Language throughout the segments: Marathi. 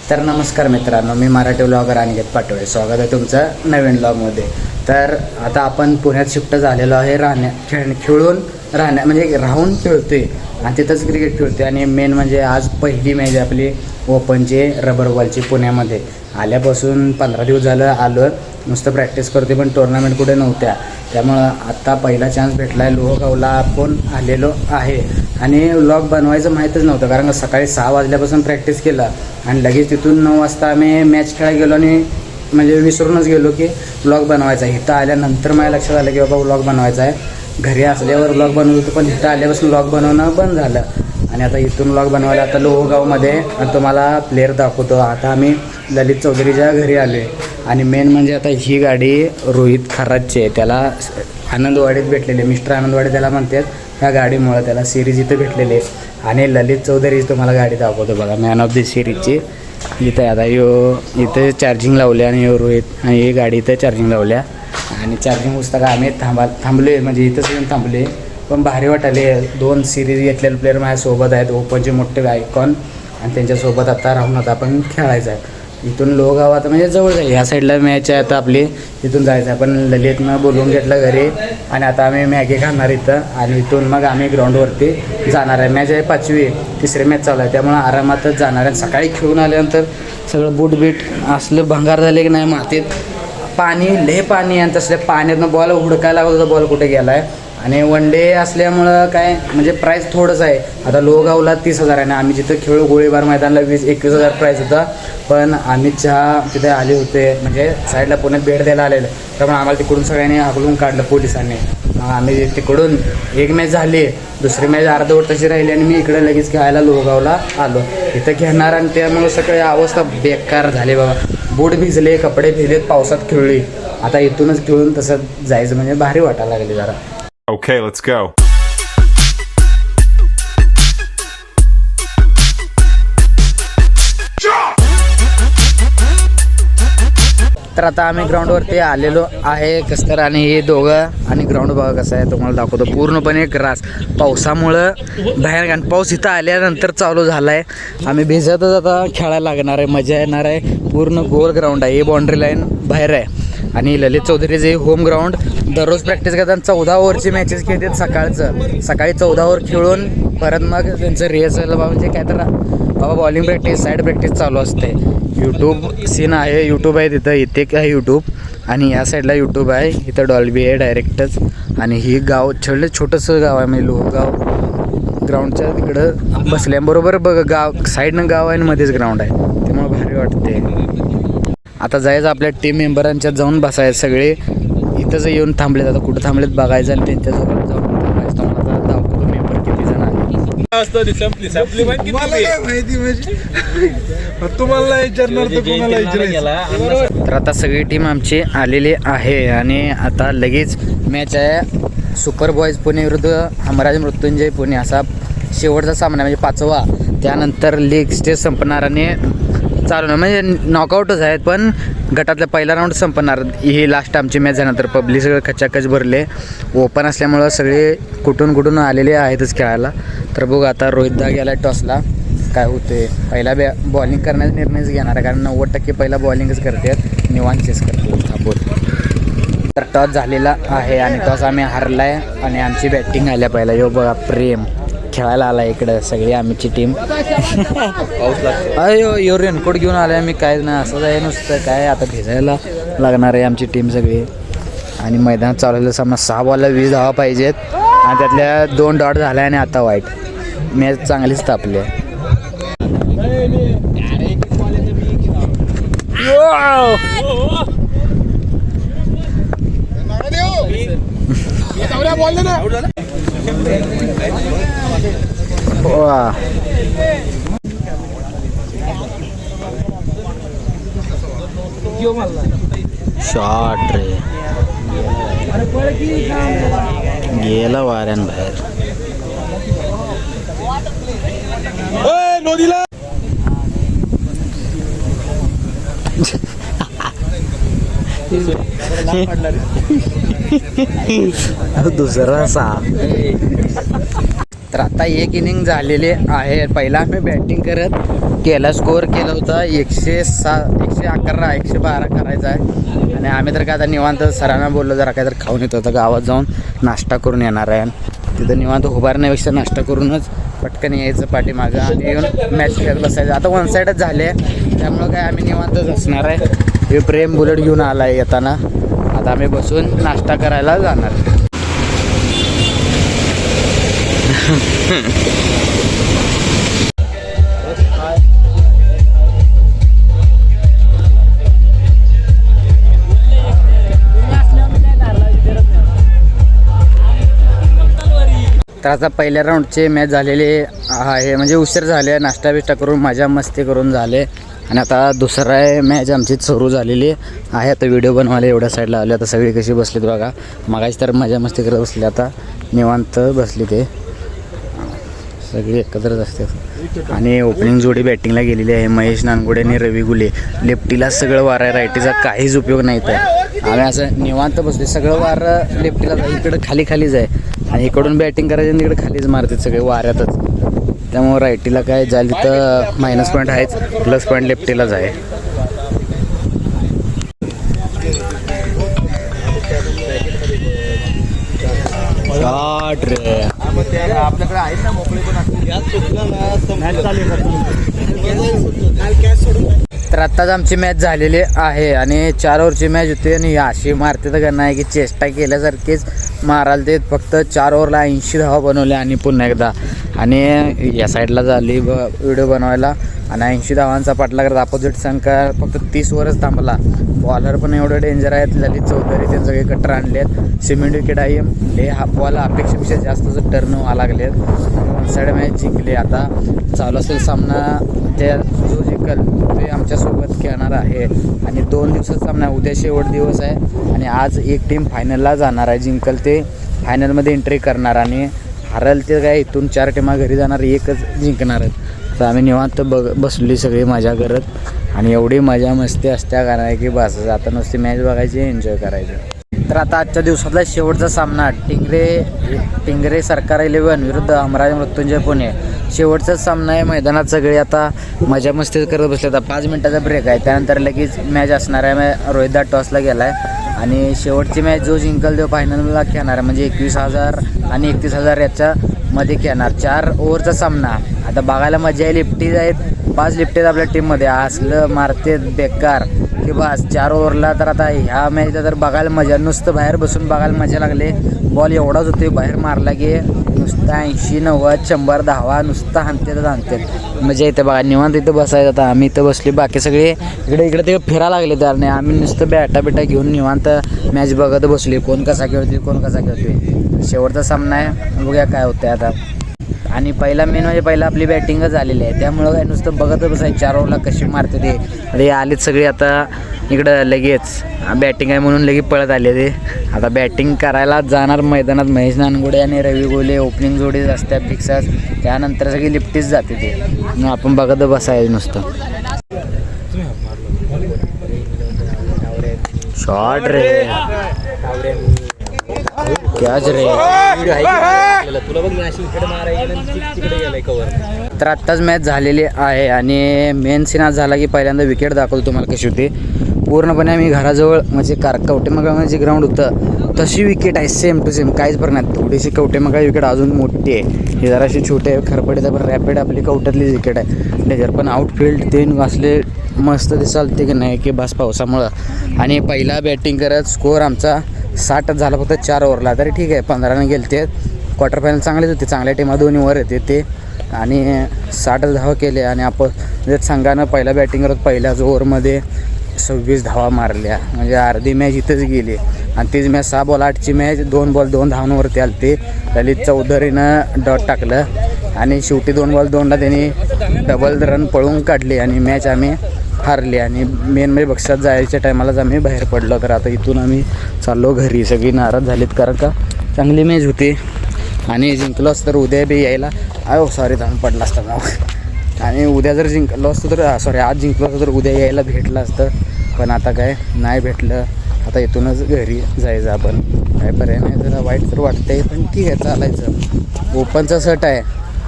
तर नमस्कार मित्रांनो, मी मराठी व्लॉगर अनिकेत पाटोळे. स्वागत आहे तुमचं नवीन व्लॉगमध्ये. तर आता आपण पुण्यात शिफ्ट झालेलो आहे. राहून खेळतोय आणि तिथंच क्रिकेट खेळतोय. आणि मेन म्हणजे आज पहिली मॅच आपली ओपनची रबर बॉलची पुण्यामध्ये. आल्यापासून 15 दिवस झालं आलो, नुसतं प्रॅक्टिस करते, पण टुर्नामेंट कुठे नव्हत्या. त्यामुळं आत्ता पहिला चान्स भेटला आहे. लोहगावला आपण आलेलो आहे आणि व्लॉग बनवायचं माहीतच नव्हतं, कारण का सकाळी 6 वाजल्यापासून प्रॅक्टिस केलं आणि लगेच तिथून 9 वाजता आम्ही मॅच खेळायला गेलो आणि म्हणजे विसरूनच गेलो की व्लॉग बनवायचा आहे. इथं आल्यानंतर माझ्या लक्षात आलं की बाबा व्लॉग बनवायचा आहे. घरी असल्यावर व्लॉग बनवत होतो, पण इथं आल्यापासून व्लॉग बनवणं बंद झालं. आणि आता इथून व्लॉग बनवायला आता लोहगावमध्ये आणि तुम्हाला प्लेअर दाखवतो. आता आम्ही ललित चौधरीच्या घरी आलो आहे. आणि मेन म्हणजे आता ही गाडी रोहित खरातची आहे. त्याला आनंदवाडीत भेटलेली, मिस्टर आनंदवाडी त्याला म्हणतात. ह्या गाडीमुळं त्याला सिरीज इथं भेटलेली आहे. आणि ललित चौधरी तुम्हाला गाडी दाखवतो बघा, मॅन ऑफ द सिरीजची. इथं आता इथं चार्जिंग लावल्या आणि रोहित आणि ही गाडी इथं चार्जिंग लावल्या. आणि चार्जिंग पुस्तकं आम्ही थांबलो आहे, म्हणजे इथंच येऊन थांबले. पण भारी वाटाले. 2 सिरीज घेतलेले प्लेअर माझ्यासोबत आहेत, ओपनचे मोठे आयकॉन. आणि त्यांच्यासोबत आता राहून आता आपण खेळायचं आहे. इथून लोहगावात म्हणजे जवळ आहे, ह्या साईडला मॅच आहे आता आपली, इथून जायचं आहे. पण ललितनं बोलवून घेतलं घरी आणि आता आम्ही मॅगी खाणार इथं. आणि इथून मग आम्ही ग्राउंडवरती जाणार आहे. मॅच आहे 5वी, तिसरी मॅच चालू आहे, त्यामुळं आरामातच जाणार आहे. सकाळी खेळून आल्यानंतर सगळं बूट असलं भंगार झाले की नाही, मातीत पाणी पाणी. आणि तसल्या पाण्यातनं बॉल हुडकायला लागत होता, बॉल कुठे गेला आहे. आणि वन डे असल्यामुळं काय म्हणजे प्राईस थोडंच आहे. आता लोहगावला 30,000 आहे ना, आम्ही जिथं खेळू गोळीबार मैदानला 20-21,000 प्राईस होता. पण आम्ही तिथे आले होते, म्हणजे साईडला पुण्यात भेट द्यायला आलेलं, त्यामुळे आम्हाला तिकडून सगळ्यांनी हाकलून काढलं पोलिसांनी. आम्ही तिकडून एक मॅच झाली, दुसरी मॅच अर्धवट तशी राहिली आणि मी इकडे लगेच खेळायला लोहगावला आलो. इथं घेणार आणि त्यामुळे सगळी अवस्था बेकार झाली बाबा. बूट भिजले, कपडे भिजलेत, पावसात खेळली. आता इथूनच खेळून तसं जायचं म्हणजे भारी वाटायला लागले जरा. Okay, let's go. तर आता आम्ही ग्राउंडवरती आलेलो आहे. कसतर आणि हे दोघं. आणि ग्राउंड बघा कसं आहे, तुम्हाला दाखवतो. पूर्णपणे ग्रास, पावसामुळं भयानक. आणि पाऊस इथं आल्यानंतर चालू झाला आहे. आम्ही भिजतच आता खेळायला लागणार आहे, मजा येणार आहे. पूर्ण गोल ग्राउंड आहे, हे बाउंड्री लाईन बाहेर आहे. आणि ललित चौधरीचे होम ग्राउंड. दररोज प्रॅक्टिस करतात, 14 ओव्हरची मॅचेस खेळतात. सकाळी 14 ओव्हर खेळून परत मग त्यांचं रिहर्सल म्हणजे काय तर बाबा बॉलिंग प्रॅक्टिस, साईड प्रॅक्टिस चालू असते. यूट्यूब सीन आहे, यूट्यूब आहे तिथं, इथे आहे यूट्यूब. आणि या साईडला यूट्यूब आहे, इथं डॉल्बी आहे डायरेक्टच. आणि ही गाव छोटंसं गाव आहे, म्हणजे लोहगाव ग्राउंडच्या तिकडं बसल्याबरोबर बघ गाव, साईडनं गाव आहे आणि मध्येच ग्राउंड आहे, त्यामुळे भारी वाटते. आता जायचं आपल्या टीम मेंबरांच्यात जाऊन बसायचं. सगळे इथंच येऊन थांबलेत, आता कुठं थांबलेत बघायचं आणि त्यांच्यासोबत जाऊन थांबायचं. तुम्हाला दाखवतो मेंबर किती जण आले. तर आता सगळी टीम आमची आलेली आहे. आणि आता लगेच मॅच आहे सुपर बॉयज पुणे विरुद्ध हमराज मृत्युंजय पुणे, असा शेवटचा सामना म्हणजे 5वा. त्यानंतर लीग स्टेज संपणार आणि चालू म्हणजे नॉकआउटच आहेत, पण गटातला पहिला राऊंड संपणार. ही लास्ट आमची मॅच झाल्यानंतर पब्लिक सगळं खचाखच भरले. ओपन असल्यामुळं सगळे कुठून आलेले आहेतच खेळायला. तर बघू आता रोहित दा गेला टॉसला, काय होते. पहिला बॉलिंग करण्याचा निर्णयच घेणार आहे, कारण 90% पहिला बॉलिंगच करतात, निवांत चेस करतो थांबून. तर टॉस झालेला आहे आणि टॉस आम्ही हारला आहे. आणि आमची बॅटिंग आल्या पहिला. यो बघा प्रेम खेळायला आला इकडं, सगळी आमची टीम. अयो यो रेनकोट घेऊन आलाय मी, काय नाही असंच आहे नुसतं. काय आता भिजायला लागणार आहे आमची टीम सगळी. आणि मैदानात चालवलेला सामना 6 बॉलला 20 धावा पाहिजेत आणि त्यातल्या 2 डॉट झाल्या आणि आता वाईट. मॅच चांगलीच तापली आहे. शॉट रे गेला वाऱ्यान बाहेर. दुसरा 6. तर आता एक इनिंग झालेले आहे. पहिला आम्ही बॅटिंग करत केला, स्कोअर केला होता 111 112 करायचा आहे. आणि आम्ही तर काय आता निवांत सरांना बोललो जरा काय तर खाऊन येतो, होतं गावात जाऊन नाश्ता करून येणार आहे. तिथं निवांत उभारण्यापेक्षा नाश्ता करूनच पटकन यायचं पाठीमागं आणि येऊन मॅच खेळत बसायचं. आता वन साईडच झाले त्यामुळं काय आम्ही निवांतच असणार आहे. हे प्रेम बुलेट घेऊन आला आहे येताना. आता आम्ही बसून नाश्ता करायला जाणार. तर आता पहिल्या राऊंडचे मॅच झालेले आहे, म्हणजे उशीर झाले, नाश्ता बिष्टा करून मजा मस्ती करून झाले. आणि आता दुसरा मॅच आमची सुरू झालेली आहे. आता व्हिडिओ बनवायला एवढ्या साईडला आले. आता सगळी कशी बसलीत बघा. मगाशी तर मजा मस्ती करत बसली, आता निवांत बसली. ते सगळी एकत्रच असतात. आणि ओपनिंग जोडी बॅटिंगला गेलेली आहे, महेश नानगुडे आणि रवी गुले. लेफ्टीला सगळं वार आहे, रायटीचा काहीच उपयोग नाही. तर आम्ही असं निवांत बसले. सगळं वार लेफ्टीला इकडं खाली खालीच आहे आणि इकडून बॅटिंग करायचं आणि तिकडे खालीच मारतात सगळे वाऱ्यातच. त्यामुळं रायटीला काय जाईल तिथं मायनस पॉईंट आहेच, प्लस पॉईंट लेफ्टीलाच आहे. शॉट रे आपल्याकडे आहेत ना मोकळे तर आत्ताच आमची मॅच झालेली आहे आणि 4 ओव्हरची मॅच होती. आणि अशी मारते तर का नाही की चेष्टा केल्यासारखीच माराल. ते फक्त 4 ओव्हरला 80 धावा बनवल्या आणि पुन्हा एकदा. आणि या साईडला झाली व्हिडिओ बनवायला आणि 80 धावांचा पाठला करत अपोजिट संघ फक्त 30 ओव्हरच थांबला. बॉलर पण एवढं डेंजर आहेत. ललित चौधरी ते सगळे कट्टर आणले आहेत. सिमेंट विकेट आहे. हे हा बॉल अपेक्षेपेक्षा जास्तच टर्न व्हावं लागले. वन साईड मॅच जिंकली. आता चालू असेल सामना, त्या जो जिंकल ते आमच्यासोबत खेळणार आहे. आणि 2 दिवसाचा सामना, उद्या शेवट दिवस आहे. आणि आज एक टीम फायनलला जाणार आहे. जिंकल ते फायनलमध्ये एंट्री करणार आणि हरल ते काय इथून 4 टीमा घरी जाणार, एकच जिंकणार आहेत. तर आम्ही निवांत बसली सगळी मजा करत आणि एवढी मजा मस्ती असत्या कारण की बस आता नुसती मॅच बघायची, एन्जॉय करायचं. तर आता आजच्या दिवसातला शेवटचा सामना टिंगरे सरकार 11 विरुद्ध अमराज मृत्युंजय पुणे. शेवटचाच सामना आहे. मैदानात सगळे आता मजा मस्ती करत बसले. आता 5 मिनिटाचा ब्रेक आहे, त्यानंतर लगेच मॅच असणार आहे. रोहित दा टॉसला गेला आहे आणि शेवटची मॅच जो जिंकल तो फायनलला खेळणार आहे. म्हणजे 21,000 आणि 31,000 याच्यामध्ये खेळणार. 4 ओव्हरचा सामना. आता बघायला मजा आहे. लिफ्टीज आहेत, 5 लिफ्टीज आपल्या टीममध्ये. असलं मारते बेकार की बस 4 ओव्हरला. तर आता ह्या मॅचला तर बघायला मजा, नुसतं बाहेर बसून बघायला मजा लागले. बॉल एवढाच होते, बाहेर मारला की नुसतं 80 90 100 धावा नुसतं हाणतात. मजा येते बघा. निवांत इथं बसायचं. आता आम्ही इथं बसली, बाकी सगळे इकडे ते फिरायला लागले. तर नाही, आम्ही नुसतं बॅटा घेऊन निवांत मॅच बघत बसली. कोण कसा खेळतोय, कोण कसा खेळतोय. शेवटचा सामना आहे, बघूया काय होतंय आता. आणि पहिला मेन म्हणजे पहिला आपली बॅटिंगच आलेली आहे, त्यामुळं काय नुसतं बघत बसायचं 4 ओव्हरला कशी मारते ते. अरे आलेत सगळे आता इकडं, लगेच बॅटिंग आहे म्हणून लगेच पळत आले ते. आता बॅटिंग करायला जाणार मैदानात महेश नानगुडे आणि रवी गोले. ओपनिंग जोडीच असतात फिक्सच, त्यानंतर सगळी लिफ्टीच जाते ते. मग आपण बघत बसायचं नुसतं. शॉट रे कॅच रे. तर आत्ताच मॅच झालेली आहे आणि मेन सीन आज झाला की पहिल्यांदा विकेट दाखवतो तुम्हाला कशी होती. पूर्णपणे आम्ही घराजवळ म्हणजे कवटेमगाव जे ग्राउंड होतं तशी विकेट आहे, सेम टू सेम, काहीच फरक नाही. थोडीशी कवटेमगाव विकेट अजून मोठी आहे, हे जराशी छोटे आहे. खरपडीचा पण रॅपिड आपली कवट्यातली विकेट आहे. डेजर पण आउटफिल्ड ते असले मस्त दिसालते की नाही की बस पावसामुळं. आणि पहिला बॅटिंग करत स्कोअर आमचा 60 झाला फक्त 4 ओव्हरला. तरी ठीक आहे, 15 गेले ते. क्वार्टर फायनल चांगलेच होते, चांगल्या टीमा दोन्ही वर येते ते. आणि 60 धावा केले आणि आपण संघानं पहिला बॅटिंग करत पहिल्याच ओव्हरमध्ये 26 धावा मारल्या. म्हणजे अर्धी मॅच इथंच गेली. आणि तीच मॅच 6 बॉल 8ची मॅच 2 बॉल 2 धावांवरती आली. ते ललित चौधरीनं डॉट टाकलं आणि शेवटी 2 बॉल 2ला त्यांनी डबल रन पळून काढली आणि मॅच आम्ही हारली. आणि मेन म्हणजे बक्षात जायच्या टायमालाच आम्ही बाहेर पडलो. तर आता इथून आम्ही चाललो घरी. सगळी नाराज झालीत कारण का चांगली मॅच होती आणि जिंकलो असतं तर उद्या बी यायला सॉरी धावून पडला असता मग. आणि उद्या जर जिंकलो असतो तर आज जिंकलो असतो तर उद्या यायला भेटलं असतं. पण आता काय नाही भेटलं. आता इथूनच घरी जायचं आपण. काय पर्याय नाही, जरा वाईट तर वाटतंय पण ठीक आहे चालायचं. ओपनचा सट आहे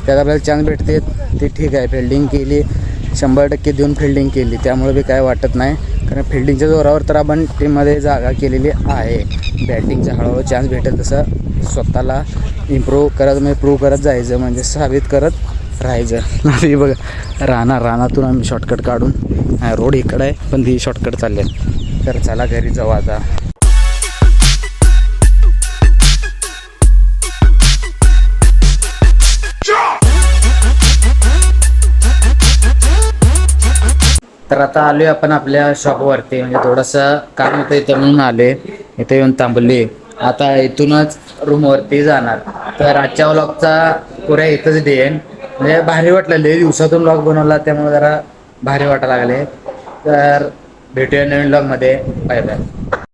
त्यात आपल्याला चान्स भेटते ते ठीक आहे. फिल्डिंग केली 100% देऊन फिल्डिंग केली त्यामुळे बी काय वाटत नाही, कारण फिल्डिंगच्या जोरावर तर आपण टीममध्ये जागा केलेली आहे. बॅटिंगचा हळूहळू चान्स भेटेल तसं स्वतःला इम्प्रूव्ह करत म्हणजे प्रूव्ह करत जायचं, म्हणजे साबित करत राहायचं. हे बघा रानातून आम्ही शॉर्टकट काढून रोड इकडं आहे पण ती शॉर्टकट चालले. तर चला घरी जाऊ आता. तर आता आलोय आपण आपल्या शॉपवरती, म्हणजे थोडंसं काम होतं इथं म्हणून आले. इथे येऊन थांबले. आता इथूनच रूमवरती जाणार. तर आजच्या व्लॉगचा पुऱ्या इथंच देईन. म्हणजे भारी वाटलं, लई दिवसातून व्लॉग बनवला त्यामुळे जरा भारी वाटायला लागले. तर भेटूया नवीन व्लॉगमध्ये. Bye bye.